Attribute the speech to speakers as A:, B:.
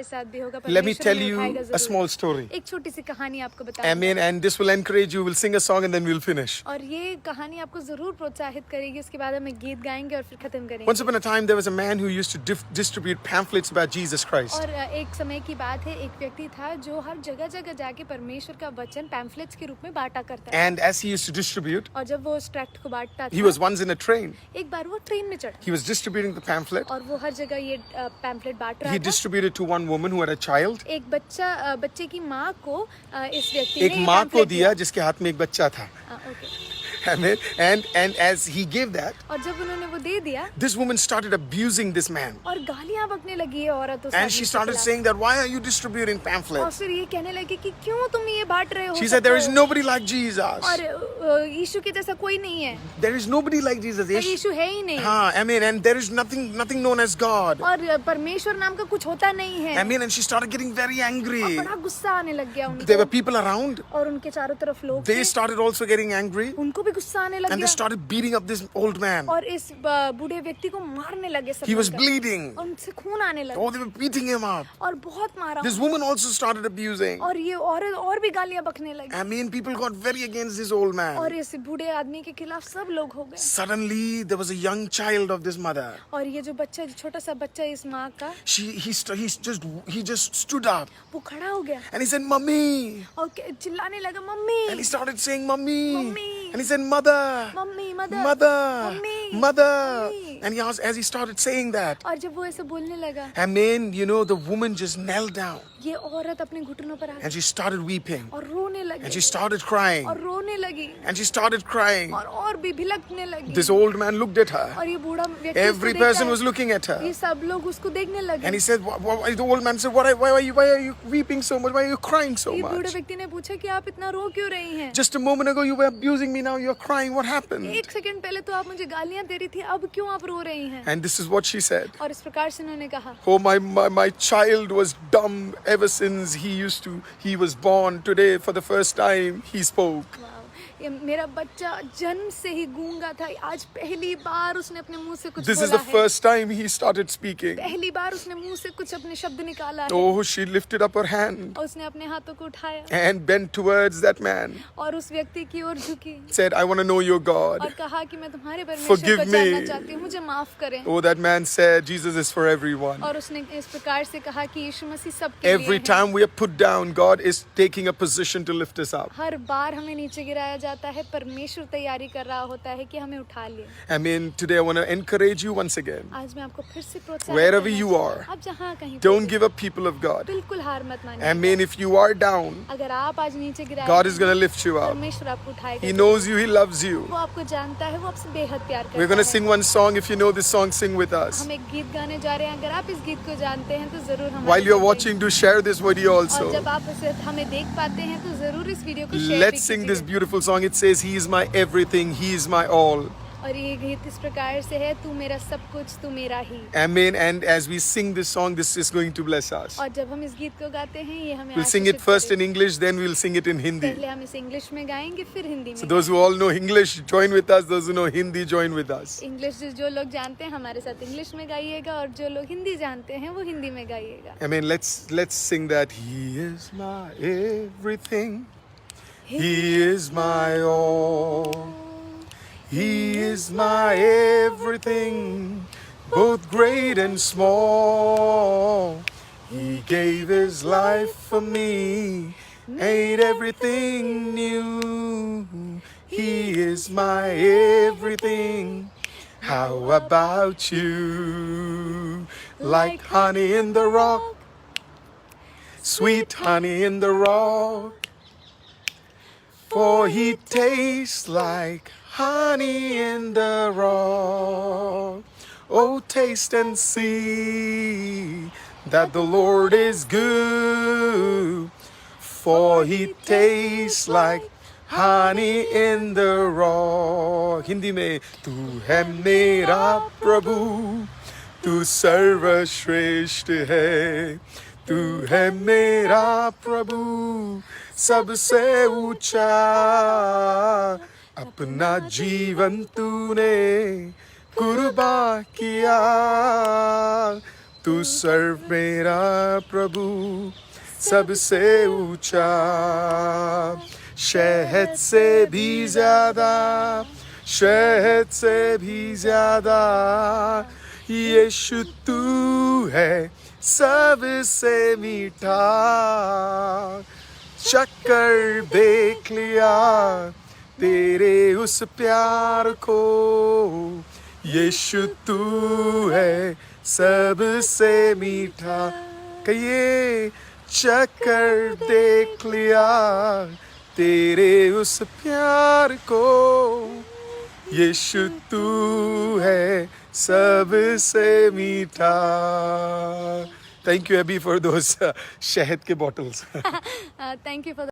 A: हमारे साथ भी होगा।
B: Let me
A: परमेश्वर
B: tell
A: हमें
B: you
A: उठाएगा
B: a
A: जरूर।
B: small story.
A: एक छोटी सी कहानी आपको बताऊंगा।
B: Amen. And this will encourage you. We'll sing a song and then we'll finish.
A: और ये कहानी आपको जरूर प्रोत्साहित करेगी। उसके बाद हम एक गीत गाएंगे और फिर खत्म करेंगे।
B: Once upon a time, there was a man who used to distribute pamphlets about Jesus Christ.
A: और एक समय की बात है, एक व्यक्ति था जो हर जगह जगह जाके परमेश्वर का वचन पैम्फलेट्स के रूप में बांटा करता था।
B: And as he used to distribute,
A: और जब वो उस ट्रैक्ट को बांटता
B: he
A: था,
B: was once in a train.
A: एक बार वो ट्रेन में चढ़ा
B: He was distributing the pamphlet.
A: और वो हर जगह ये पैम्फलेट बांट रहा
B: He
A: था।
B: distributed to one woman who had a child.
A: एक बच्चे की माँ को इस व्यक्ति
B: एक
A: ने ये
B: माँ को
A: pamphlet
B: दिया जिसके हाथ में एक बच्चा था.
A: Okay.
B: Amen. And as he gave that,
A: और जब उन्होंने वो दे दिया,
B: this woman started abusing this man.
A: और गालियाँ बकने लगी है औरत उस
B: And
A: आदमी
B: she
A: के
B: started
A: खिलाफ।
B: saying that, why are you distributing
A: और
B: pamphlets?
A: फिर ये कहने लगी कि क्यों तुम ये बांट रहे हो?
B: She said, there is
A: सबको?
B: nobody like Jesus.
A: और यीशु के जैसा कोई नहीं है।
B: There is nobody like Jesus.
A: और यीशु है ही नहीं।
B: हाँ, amen. And there is nothing known as God.
A: और परमेश्वर नाम का कुछ होता नहीं है।
B: Amen. And she started getting very
A: और
B: angry.
A: बड़ा गुस्सा आने लग गया
B: There were
A: उनको।
B: people around.
A: और उनके चारों तरफ लोग
B: They
A: थे,
B: started also getting angry.
A: उनको भी गुस्सा आने लग
B: And they
A: गया
B: started beating up this old man.
A: और इस बूढ़े व्यक्ति को मारने लगे सब
B: He was
A: मिलकर।
B: bleeding.
A: और उनसे खून आने लगा
B: Oh, they were beating him up.
A: और बहुत मारा।
B: This woman also started abusing.
A: और ये औरत और भी गालियां बकने लगी
B: Amen. People got very against this old man.
A: और इस बूढ़े आदमी के खिलाफ सब लोग हो गए।
B: Suddenly, there was a young child of this mother.
A: और ये जो बच्चा, छोटा सा बच्चा इस माँ का,
B: He just stood up
A: वो खड़ा हो गया
B: and he said, "Mummy,"
A: और चिल्लाने लगा, mummy
B: and he started saying, "Mummy,"
A: Mummy.
B: and he said, "Mother,
A: mummy,
B: mother,
A: mummy,
B: mother,"
A: mummy.
B: and as he started saying that,
A: और जब वो ऐसे बोलने लगा,
B: Amen. The woman just knelt down
A: ये औरत अपने घुटनों पर आ गई
B: and she started weeping
A: और रोने
B: and she
A: लगी
B: started crying
A: और रोने लगी
B: and she started crying.
A: और भी भिलकने लगी।
B: This old man looked at her.
A: और ये बूढ़ा व्यक्ति
B: Every
A: उसको
B: person
A: देखता
B: was
A: है।
B: looking at
A: ये
B: her.
A: सब लोग उसको देखने लगे।
B: And he said, the old man said, why are you weeping so much? Why are you crying so
A: ये बूढ़े
B: much?
A: व्यक्ति ने पूछा कि आप इतना रो क्यों रही हैं?
B: Just a moment ago you were abusing me, now you're crying. What happened?
A: एक सेकंड पहले तो आप मुझे गालियां दे रही थी, अब क्यों आप रो रही हैं?
B: And this is what she said.
A: और इस प्रकार से उन्होंने कहा,
B: Oh, my child was dumb ever since he was born. Today, for the first time, he spoke.
A: वाह, ये मेरा बच्चा जन्म से ही गूंगा था, आज पहली बार उसने अपने मुंह से कुछ
B: This is
A: बोला
B: the
A: है।
B: first time he started speaking.
A: पहली बार उसने मुंह से कुछ अपने शब्द निकाला है।
B: Oh, she lifted up her hand
A: और उसने अपने हाथों को उठाया
B: and bent towards that man.
A: और उस व्यक्ति की ओर झुकी
B: Said, I want to know your God.
A: और कहा कि मैं तुम्हारे परमेश्वर
B: Forgive
A: को जानना
B: me.
A: चाहती हूँ, मुझे माफ करें।
B: Oh, that man said, Jesus is for everyone.
A: और उसने इस प्रकार से कहा कि यीशु मसीह सबके
B: Every
A: लिए है।
B: time we are put down, God is taking a position to lift us up.
A: हर बार हमें नीचे गिराया जाता है, परमेश्वर तैयारी कर रहा होता है कि हमें उठा ले।
B: I mean, today I want to encourage you once again.
A: आज मैं आपको फिर से प्रोत्साहित
B: Wherever
A: करना
B: you
A: चाहती हूँ।
B: are,
A: आप जहाँ कहीं पे
B: Don't
A: हो,
B: give up, people of God.
A: बिल्कुल हार मत मानिए।
B: I mean, if you are down,
A: अगर आप आज नीचे गिराए
B: God is going to lift you up.
A: परमेश्वर आपको उठाएगा।
B: He knows you, He loves you.
A: वो आपको जानता है, वो आपसे बेहद प्यार करता
B: We're going to
A: है।
B: sing one song. If you know this song, sing with us.
A: हम एक गीत गाने जा रहे हैं, अगर आप इस गीत को जानते हैं तो जरूर हमारे
B: While you're
A: साथ
B: watching, do share this video
A: और
B: also.
A: जब आप इसे हमें देख पाते हैं तो जरूर इस वीडियो को share
B: Let's sing this beautiful song. It says, He is my everything, He is my all.
A: और ये गीत इस प्रकार से है, तू मेरा सब कुछ, तू मेरा ही।
B: Amen. And as we sing this song, this is going to bless us.
A: और जब हम इस गीत को गाते हैं ये हमें
B: We'll sing it
A: आशीषित
B: first in
A: करेगा।
B: English, then we'll sing it in Hindi.
A: पहले हम इसे इंग्लिश में गाएंगे, फिर हिंदी
B: So
A: में।
B: those who all know English, join with us. Those who know Hindi, join with us.
A: English जो लोग जानते हैं हमारे साथ इंग्लिश में गाइएगा और जो लोग हिंदी जानते हैं वो हिंदी में गाइएगा।
B: Amen. Let's sing that. He is my everything. He is my all. He is my everything, both great and small. He gave His life for me, made everything new. He is my everything. How about you? Like honey in the rock, sweet honey in the rock. For He tastes like honey in the rock. Oh, taste and see that the Lord is good. For He tastes like honey in the rock. Hindi में तू है मेरा प्रभु, तू सर्वश्रेष्ठ है, तू है मेरा प्रभु सबसे ऊंचा, अपना जीवन तूने कुर्बान किया, तू सर्व मेरा प्रभु सबसे ऊंचा, शहद से भी ज्यादा, शहद से भी ज्यादा, यीशु तू है सबसे मीठा, चक्कर देख लिया तेरे उस प्यार को, यीशु तू है सबसे मीठा, कहिए चक्कर देख लिया तेरे उस प्यार को, यीशु तू है सबसे मीठा. Thank you, Abby, for those शहद के bottles.
A: Thank you for